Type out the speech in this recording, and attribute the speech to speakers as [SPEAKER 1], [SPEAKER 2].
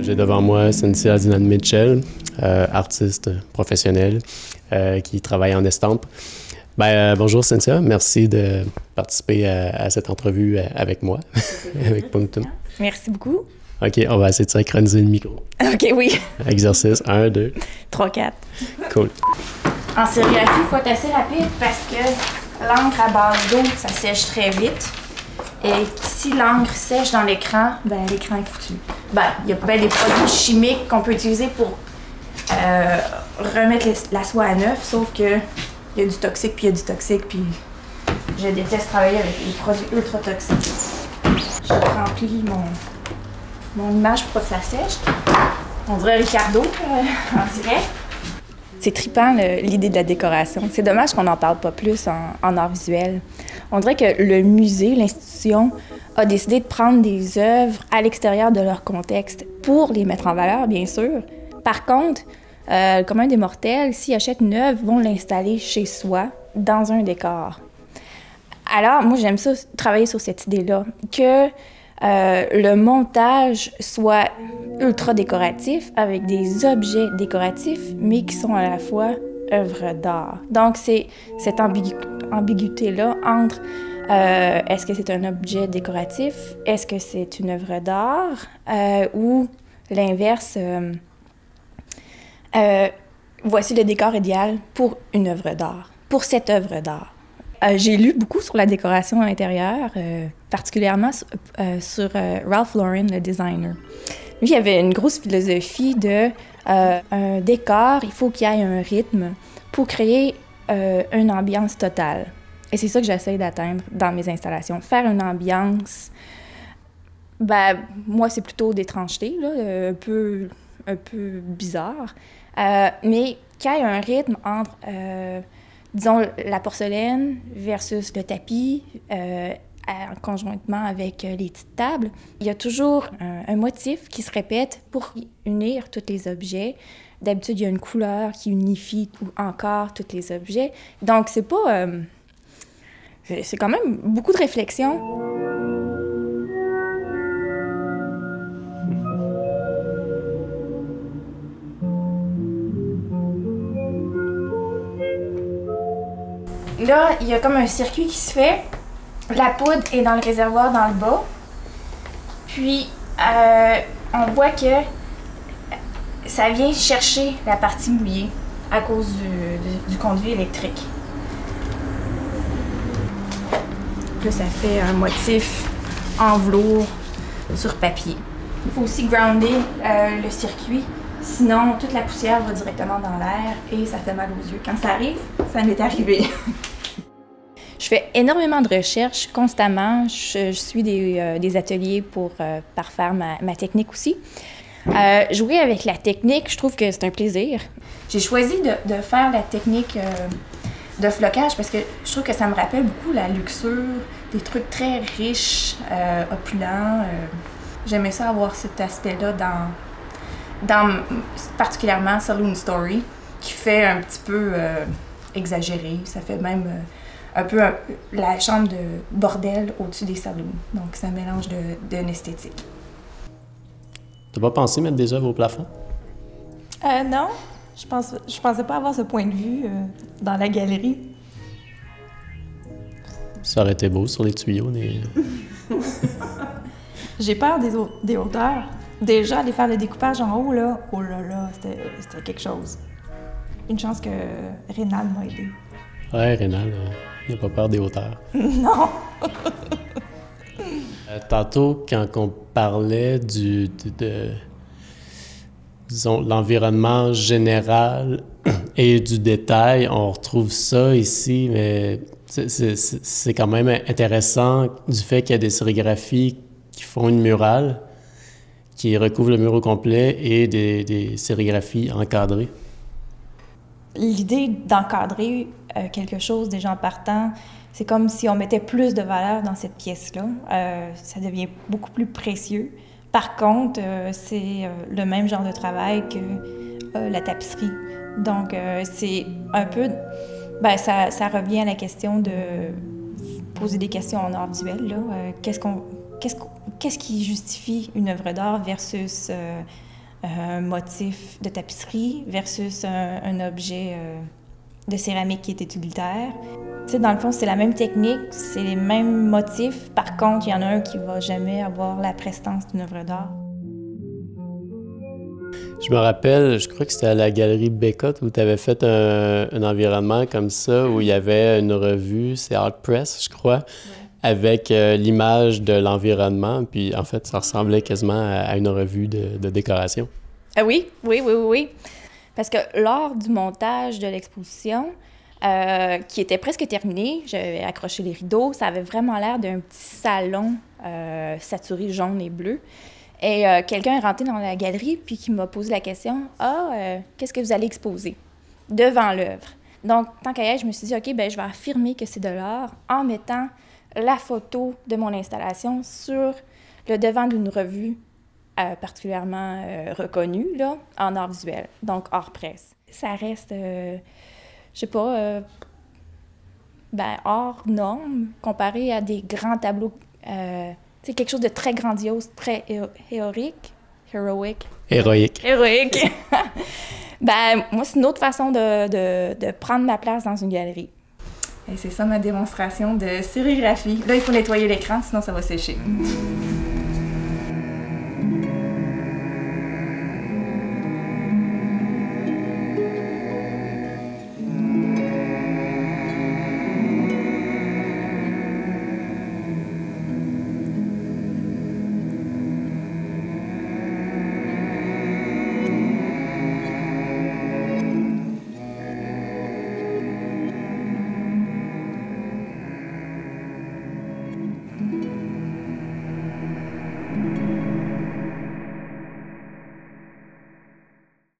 [SPEAKER 1] J'ai devant moi Cynthia Dinan-Mitchell, artiste professionnelle qui travaille en estampe. Bonjour Cynthia, merci de participer à cette entrevue avec moi, avec Punctum.
[SPEAKER 2] Merci beaucoup.
[SPEAKER 1] OK, on va essayer de synchroniser le micro.
[SPEAKER 2] OK, oui.
[SPEAKER 1] Exercice 1, 2.
[SPEAKER 2] 3, 4.
[SPEAKER 1] Cool.
[SPEAKER 2] En sérigraphie, il faut être assez rapide parce que l'encre à base d'eau, ça sèche très vite. Et si l'encre sèche dans l'écran, l'écran est foutu. Il y a des produits chimiques qu'on peut utiliser pour remettre la soie à neuf, sauf que il y a du toxique, puis il y a du toxique, puis je déteste travailler avec des produits ultra toxiques. Je remplis mon image pour pas que ça sèche. On dirait Ricardo en direct. C'est trippant l'idée de la décoration. C'est dommage qu'on n'en parle pas plus en art visuel. On dirait que le musée, l'institution, a décidé de prendre des œuvres à l'extérieur de leur contexte pour les mettre en valeur, bien sûr. Par contre, le commun des mortels, s'ils achètent une œuvre, vont l'installer chez soi, dans un décor. Alors, moi, j'aime ça, travailler sur cette idée-là, que le montage soit ultra décoratif, avec des objets décoratifs, mais qui sont à la fois œuvres d'art. Donc, c'est cette ambiguïté-là entre est-ce que c'est un objet décoratif, est-ce que c'est une œuvre d'art, ou l'inverse, voici le décor idéal pour une œuvre d'art, pour cette œuvre d'art. J'ai lu beaucoup sur la décoration intérieure, particulièrement sur Ralph Lauren, le designer. Lui, il avait une grosse philosophie de un décor, il faut qu'il y ait un rythme pour créer une ambiance totale. Et c'est ça que j'essaie d'atteindre dans mes installations. Faire une ambiance, moi, c'est plutôt d'étrangeté, là, un peu bizarre, mais qu'il y ait un rythme entre, disons, la porcelaine versus le tapis, conjointement avec les petites tables. Il y a toujours un motif qui se répète pour unir tous les objets. D'habitude, il y a une couleur qui unifie encore tous les objets. Donc, c'est pas... c'est quand même beaucoup de réflexion. Là, il y a comme un circuit qui se fait. La poudre est dans le réservoir dans le bas. Puis, on voit que ça vient chercher la partie mouillée à cause du conduit électrique. Là, ça fait un motif en velours sur papier. Il faut aussi grounder le circuit, sinon toute la poussière va directement dans l'air et ça fait mal aux yeux. Quand ça arrive, ça m'est arrivé. Je fais énormément de recherches constamment. Je suis des ateliers pour parfaire ma technique aussi. Jouer avec la technique, je trouve que c'est un plaisir. J'ai choisi de faire la technique de flocage parce que je trouve que ça me rappelle beaucoup la luxure, des trucs très riches, opulents. J'aimais ça avoir cet aspect-là dans particulièrement Saloon Story, qui fait un petit peu exagéré. Ça fait même un peu la chambre de bordel au-dessus des salons. Donc, c'est un mélange d'une esthétique.
[SPEAKER 1] T'as pas pensé mettre des œuvres au plafond?
[SPEAKER 2] Non. Je pensais pas avoir ce point de vue dans la galerie.
[SPEAKER 1] Ça aurait été beau sur les tuyaux.
[SPEAKER 2] J'ai peur des hauteurs. Déjà, aller faire le découpage en haut, là, oh là là, c'était quelque chose. Une chance que Rénal m'a aidé.
[SPEAKER 1] Ouais, Rénal, il n'a pas peur des hauteurs.
[SPEAKER 2] Non!
[SPEAKER 1] Tantôt, quand on parlait disons, l'environnement général et du détail, on retrouve ça ici, mais c'est quand même intéressant du fait qu'il y a des sérigraphies qui font une murale, qui recouvrent le mur au complet, et des sérigraphies encadrées.
[SPEAKER 2] L'idée d'encadrer quelque chose déjà en partant, c'est comme si on mettait plus de valeur dans cette pièce-là. Ça devient beaucoup plus précieux. Par contre, c'est le même genre de travail que la tapisserie. Donc, c'est un peu... Ben, ça revient à la question de poser des questions en art visuel, là. Qu'est-ce qui justifie une œuvre d'art versus un motif de tapisserie versus un objet de céramique qui est utilitaire? Tu sais, dans le fond, c'est la même technique, c'est les mêmes motifs. Par contre, il y en a un qui va jamais avoir la prestance d'une œuvre d'art.
[SPEAKER 1] Je me rappelle, je crois que c'était à la galerie Bécotte où tu avais fait un environnement comme ça, où il y avait une revue, c'est Art Press, je crois, avec l'image de l'environnement. Puis en fait, ça ressemblait quasiment à une revue de décoration.
[SPEAKER 2] Ah oui. Parce que lors du montage de l'exposition, qui était presque terminé, j'avais accroché les rideaux, ça avait vraiment l'air d'un petit salon saturé jaune et bleu. Et quelqu'un est rentré dans la galerie puis qui m'a posé la question « Ah, qu'est-ce que vous allez exposer? » devant l'œuvre. Donc, tant qu'à y être, je me suis dit « OK, bien, je vais affirmer que c'est de l'art en mettant la photo de mon installation sur le devant d'une revue particulièrement reconnue, là, en art visuel, donc Art Press. » Ça reste, je sais pas, hors norme comparé à des grands tableaux. C'est quelque chose de très grandiose, très héroïque. Ben, moi, c'est une autre façon de prendre ma place dans une galerie. Et c'est ça ma démonstration de sérigraphie. Là, il faut nettoyer l'écran, sinon ça va sécher.